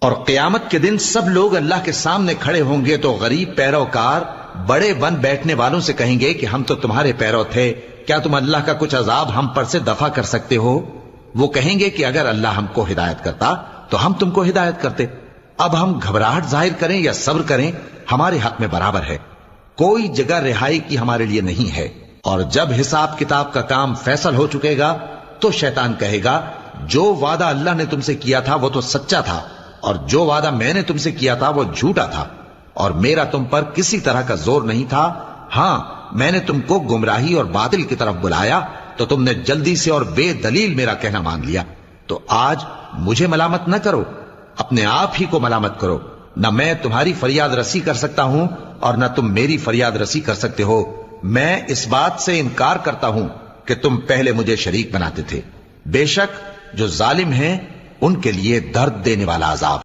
اور قیامت کے دن سب لوگ اللہ کے سامنے کھڑے ہوں گے تو غریب پیروکار بڑے بن بیٹھنے والوں سے کہیں گے کہ ہم تو تمہارے پیرو تھے، کیا تم اللہ کا کچھ عذاب ہم پر سے دفع کر سکتے ہو؟ وہ کہیں گے کہ اگر اللہ ہم کو ہدایت کرتا تو ہم تم کو ہدایت کرتے۔ اب ہم گھبراہٹ ظاہر کریں یا صبر کریں ہمارے حق میں برابر ہے، کوئی جگہ رہائی کی ہمارے لیے نہیں ہے۔ اور جب حساب کتاب کا کام فیصل ہو چکے گا تو شیطان کہے گا جو وعدہ اللہ نے تم سے کیا تھا وہ تو سچا تھا، اور جو وعدہ میں نے تم سے کیا تھا وہ جھوٹا تھا، اور میرا تم پر کسی طرح کا زور نہیں تھا۔ ہاں، میں نے تم کو گمراہی اور باطل کی طرف بلایا تو تم نے جلدی سے اور بے دلیل میرا کہنا مان لیا۔ تو آج مجھے ملامت نہ کرو، اپنے آپ ہی کو ملامت کرو۔ نہ میں تمہاری فریاد رسی کر سکتا ہوں اور نہ تم میری فریاد رسی کر سکتے ہو۔ میں اس بات سے انکار کرتا ہوں کہ تم پہلے مجھے شریک بناتے تھے۔ بے شک جو ظالم ہیں ان کے لیے درد دینے والا عذاب